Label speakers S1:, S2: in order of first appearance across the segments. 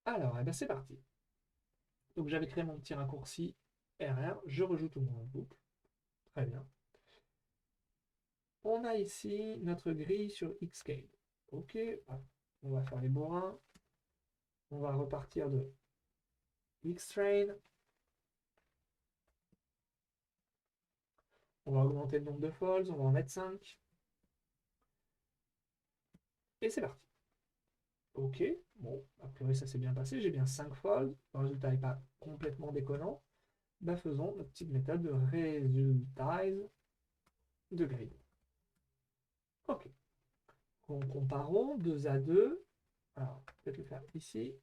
S1: Alors, eh ben, c'est parti. Donc j'avais créé mon petit raccourci RR, je rejoue tout mon notebook. Très bien. On a ici notre grille sur Xscale. Ok, on va faire les bourrins. On va repartir de Xtrain. On va augmenter le nombre de folds, on va en mettre 5. Et c'est parti. Ok, bon, a priori ça s'est bien passé, j'ai bien 5 folds. Le résultat n'est pas complètement déconnant. Ben, faisons notre petite méthode de resultize de grid. Ok, comparons 2 à 2. Alors, peut-être le faire ici.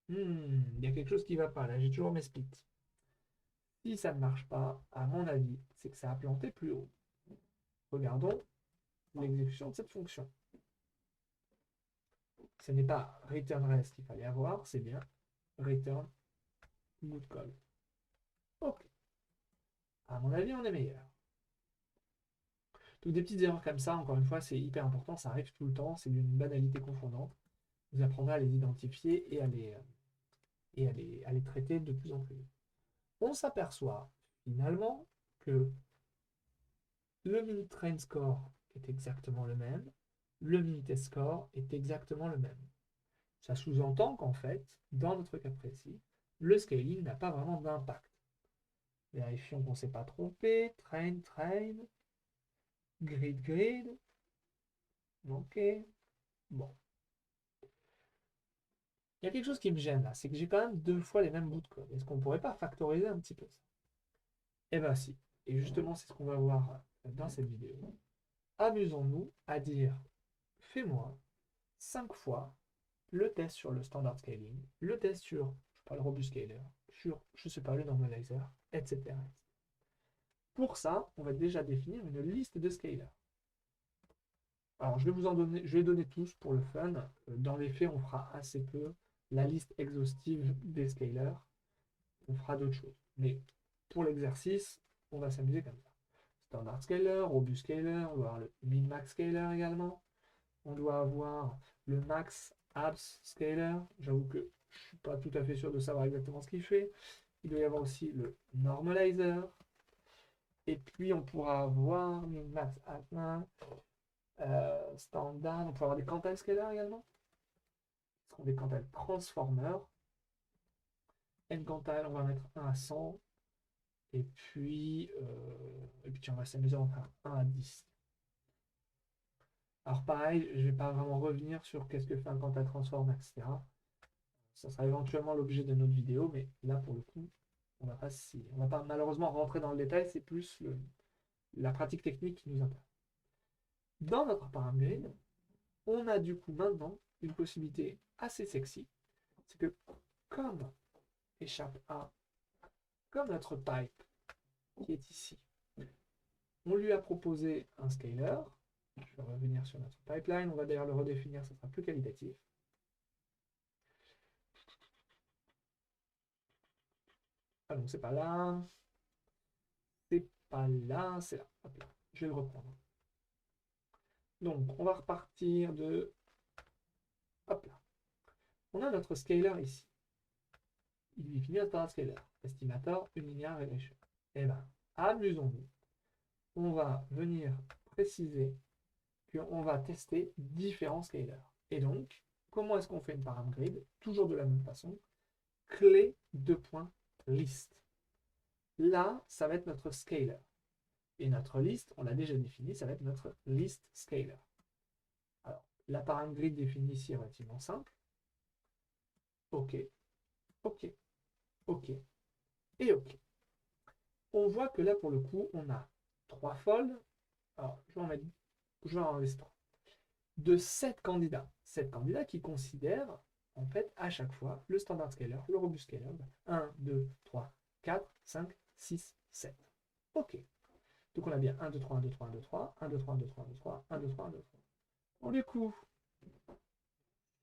S1: Il y a quelque chose qui ne va pas là, j'ai toujours mes splits. Si ça ne marche pas, à mon avis, c'est que ça a planté plus haut. Regardons l'exécution de cette fonction. Ce n'est pas return rest qu'il fallait avoir, c'est bien return good call. Ok, à mon avis, on est meilleur. Donc des petites erreurs comme ça, encore une fois, c'est hyper important, ça arrive tout le temps, c'est d'une banalité confondante. Vous apprendrez à les identifier et à les traiter de plus en plus vite. On s'aperçoit finalement que le minute train score est exactement le même, le minute score est exactement le même. Ça sous-entend qu'en fait, dans notre cas précis, le scaling n'a pas vraiment d'impact. Vérifions qu'on ne s'est pas trompé. Train, train. Grid, grid. Ok. Bon. Il y a quelque chose qui me gêne là, c'est que j'ai quand même 2 fois les mêmes bouts de code. Est-ce qu'on ne pourrait pas factoriser un petit peu ça? Eh bien si. Et justement, c'est ce qu'on va voir dans cette vidéo. Amusons-nous à dire, fais-moi 5 fois le test sur le standard scaling, le test sur, je sais pas, le robust scaler, sur, je sais pas, le normalizer, etc. Pour ça, on va déjà définir une liste de scalers. Alors, je vais donner tous pour le fun. Dans les faits, on fera assez peu la liste exhaustive des scalers. On fera d'autres choses. Mais pour l'exercice, on va s'amuser comme ça. Standard scaler, robust scaler, on doit avoir le min-max scaler également. On doit avoir le max abs scaler. J'avoue que je ne suis pas tout à fait sûr de savoir exactement ce qu'il fait. Il doit y avoir aussi le normalizer. Et puis on pourra avoir min-max atma, standard. On pourra avoir des quantile scalers également. Ce seront des quantile transformers. N quantile, on va mettre 1 à 100. Et puis on va s'amuser à en faire 1 à 10. Alors pareil, je ne vais pas vraiment revenir sur qu'est-ce que fait un quantile transformer, etc. Ça sera éventuellement l'objet de notre vidéo, mais là pour le coup, on va pas malheureusement rentrer dans le détail, c'est plus la pratique technique qui nous intéresse. Dans notre paramètre, on a du coup maintenant une possibilité assez sexy, c'est que comme échappe A, comme notre pipe qui est ici, on lui a proposé un scaler. Je vais revenir sur notre pipeline, on va d'ailleurs le redéfinir, ça sera plus qualitatif. Ah donc c'est pas là, c'est pas là, c'est là. Hop là. Je vais le reprendre. Donc on va repartir de... Hop là. On a notre scaler ici. Il définit un standard scaler. Estimator unilinear regression. Eh bien, amusons-nous. On va venir préciser qu'on va tester différents scalers. Et donc, comment est-ce qu'on fait une param grid? Toujours de la même façon. Clé de point list. Là, ça va être notre scaler. Et notre liste, on l'a déjà défini, ça va être notre list scaler. Alors, la param grid définie ici est relativement simple. OK, OK, OK et OK. On voit que là, pour le coup, on a 3 folds. Alors, je vais en enlever 3. De 7 candidats. 7 candidats qui considèrent, en fait, à chaque fois, le standard scaler, le robust scaler. 1, 2, 3, 4, 5, 6, 7. OK. Donc on a bien 1, 2, 3, 1, 2, 3, 1, 2, 3, 1, 2, 3, 1, 2, 3, 1, 2, 3, 1, 2, 3, 1, 2, 3. Bon, du coup,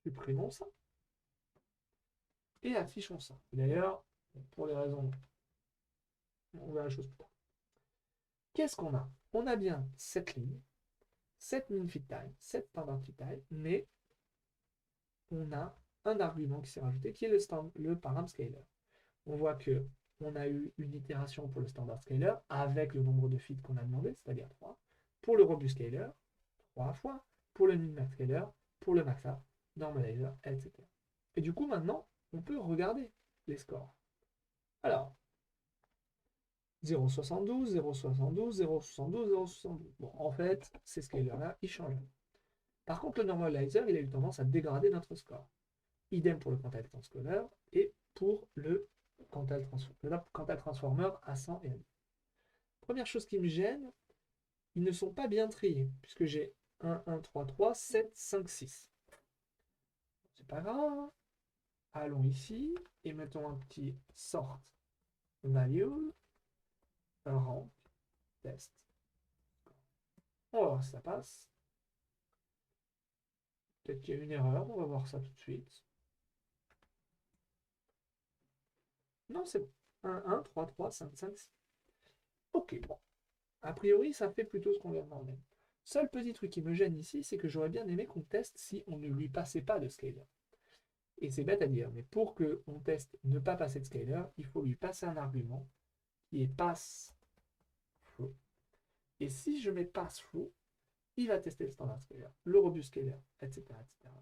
S1: supprimons ça et affichons ça. D'ailleurs, pour des raisons, on verra la chose plus tard. Qu'est-ce qu'on a? On a bien cette ligne, cette min fit time, cette standard fit time, mais on a un argument qui s'est rajouté, qui est le param scaler. On voit que on a eu une itération pour le standard scaler avec le nombre de feeds qu'on a demandé, c'est-à-dire 3. Pour le robust scaler, 3 fois. Pour le min-max scaler, pour le maxa, normalizer, etc. Et du coup, maintenant, on peut regarder les scores. Alors, 0,72, 0,72, 0,72, 0,72. Bon, en fait, ces scalers-là, ils changent. Par contre, le normalizer, il a eu tendance à dégrader notre score. Idem pour le quantile transcaler et pour le quantile transformer à 100 et à 10. Première chose qui me gêne, ils ne sont pas bien triés, puisque j'ai 1, 1, 3, 3, 7, 5, 6. C'est pas grave. Allons ici et mettons un petit sort value, rank, test. On va voir si ça passe. Peut-être qu'il y a une erreur, on va voir ça tout de suite. Non, c'est 1, 1, 3, 3, 5, 5, 6. Ok, bon. A priori, ça fait plutôt ce qu'on vient de demander. Seul petit truc qui me gêne ici, c'est que j'aurais bien aimé qu'on teste si on ne lui passait pas de scaler. Et c'est bête à dire, mais pour qu'on teste ne pas passer de scaler, il faut lui passer un argument qui est pass flow. Et si je mets pass flow, il va tester le standard scaler, le robust scaler, etc., etc.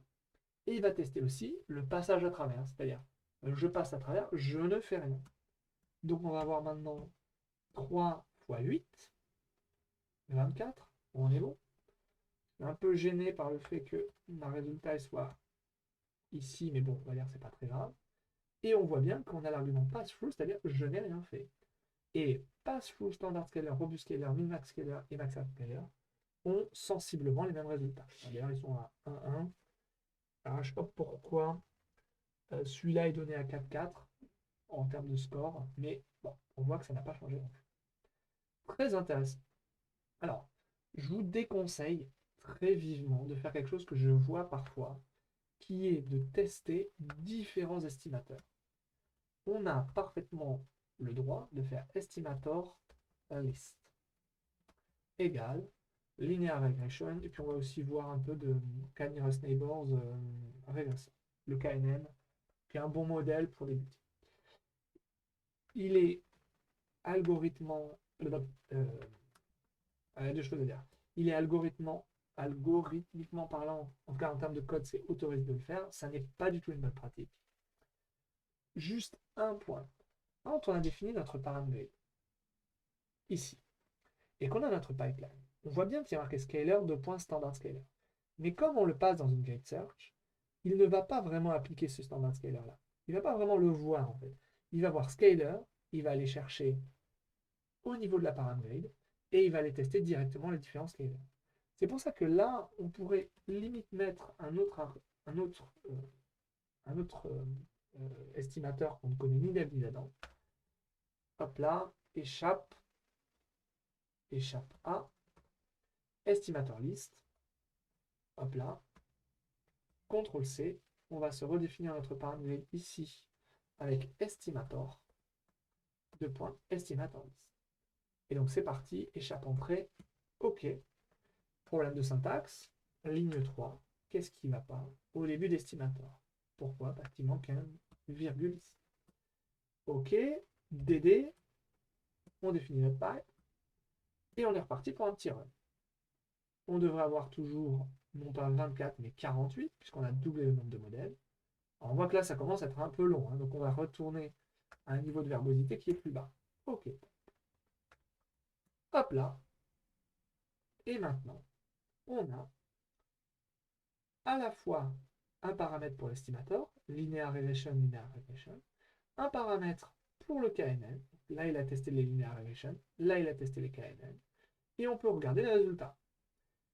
S1: Et il va tester aussi le passage à travers, c'est-à-dire je passe à travers, je ne fais rien. Donc on va avoir maintenant 3 fois 8, 24, on est bon. Je suis un peu gêné par le fait que ma résultat soit ici, mais bon, on va dire que c'est pas très grave. Et on voit bien qu'on a l'argument pass-through, c'est-à-dire je n'ai rien fait. Et pass-through, standard scaler, robust scaler, min-max scaler et max scaler ont sensiblement les mêmes résultats. D'ailleurs, ils sont à 1, 1. Alors, je ne sais pas pourquoi celui-là est donné à 4, 4 en termes de score, mais bon, on voit que ça n'a pas changé non plus. Très intéressant. Alors, je vous déconseille très vivement de faire quelque chose que je vois parfois, qui est de tester différents estimateurs. On a parfaitement le droit de faire estimator list égale linear regression, et puis on va aussi voir un peu de k-nearest neighbors regression, le KNN, qui est un bon modèle pour débuter. Il est algorithmiquement, deux choses à dire. Il est algorithmiquement parlant, en tout cas en termes de code, c'est autorisé de le faire. Ça n'est pas du tout une bonne pratique. Juste un point. Quand on a défini notre paramètre ici, et qu'on a notre pipeline, on voit bien qu'il y a marqué scaler, standard scaler. Mais comme on le passe dans une gate search, il ne va pas vraiment appliquer ce standard scaler là. Il ne va pas vraiment le voir en fait. Il va voir scaler, il va aller chercher au niveau de la paramgrade et il va aller tester directement les différents scalers. C'est pour ça que là, on pourrait limite mettre un autre estimateur qu'on ne connaît ni d'Ève ni d'Adam. Hop là, échappe à estimateur list. Hop là, CTRL C, on va se redéfinir notre paramgrade ici avec estimator, estimator list. Et donc c'est parti, échappe entrée, OK. Problème de syntaxe, ligne 3, qu'est-ce qui ne va pas au début d'estimator? Pourquoi? Parce qu'il manque un virgule ici. OK, DD, on définit notre pipe, et on est reparti pour un petit run. On devrait avoir toujours, non pas 24, mais 48, puisqu'on a doublé le nombre de modèles. Alors on voit que là, ça commence à être un peu long, hein, donc on va retourner à un niveau de verbosité qui est plus bas. OK. Hop là. Et maintenant, on a à la fois un paramètre pour l'estimator, linear regression, un paramètre pour le KNN. Là, il a testé les linear regression. Là, il a testé les KNN. Et on peut regarder les résultats.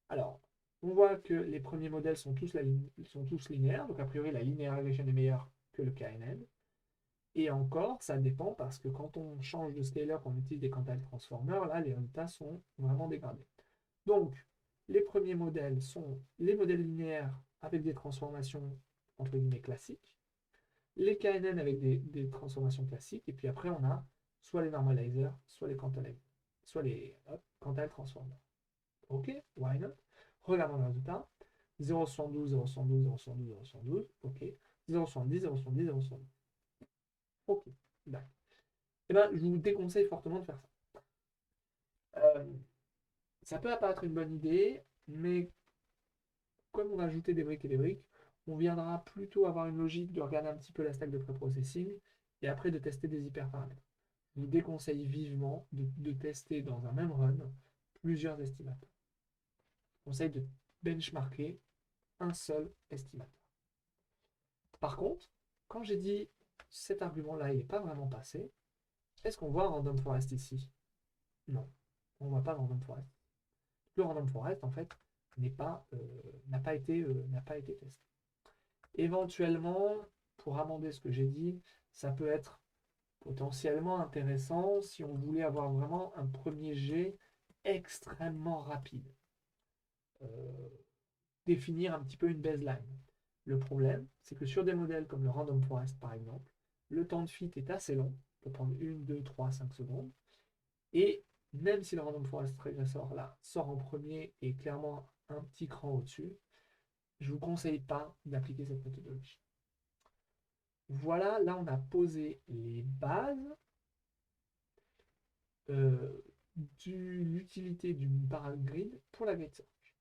S1: Alors, on voit que les premiers modèles sont tous linéaires. Donc, a priori, la linear regression est meilleure que le KNN. Et encore, ça dépend parce que quand on change de scaler, qu'on utilise des quantile transformers, là, les résultats sont vraiment dégradés. Donc, les premiers modèles sont les modèles linéaires avec des transformations entre guillemets classiques, les KNN avec des transformations classiques, et puis après on a soit les normalizers, soit les quantile transformers. Ok, why not? Regardons le résultat. 0,112, 0,112, 0,112, 0,112, ok. 0,70, 0,70, 0,70. Ok, d'accord. Eh ben, je vous déconseille fortement de faire ça. Euh, Ça peut apparaître une bonne idée, mais comme on va ajouter des briques et des briques, on viendra plutôt avoir une logique de regarder un petit peu la stack de pré-processing et après de tester des hyperparamètres. Je vous déconseille vivement de tester dans un même run plusieurs estimateurs. Je conseille de benchmarker un seul estimateur. Par contre, quand j'ai dit cet argument-là, il n'est pas vraiment passé, est-ce qu'on voit un random forest ici? Non, on ne voit pas le random forest. Le random forest, en fait, n'a pas été testé. Éventuellement, pour amender ce que j'ai dit, ça peut être potentiellement intéressant si on voulait avoir vraiment un premier jet extrêmement rapide. Euh, Définir un petit peu une baseline. Le problème, c'est que sur des modèles comme le Random Forest par exemple, le temps de fit est assez long, peut prendre 1, 2, 3, 5 secondes, et même si le Random Forest Regressor là sort en premier et clairement un petit cran au-dessus, je ne vous conseille pas d'appliquer cette méthodologie. Voilà, là on a posé les bases euh, de l'utilité du parallel grid pour la grid search.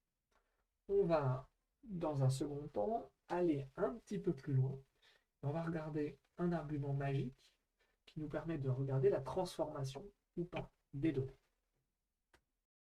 S1: On va, dans un second temps, aller un petit peu plus loin. On va regarder un argument magique qui nous permet de regarder la transformation ou pas des données.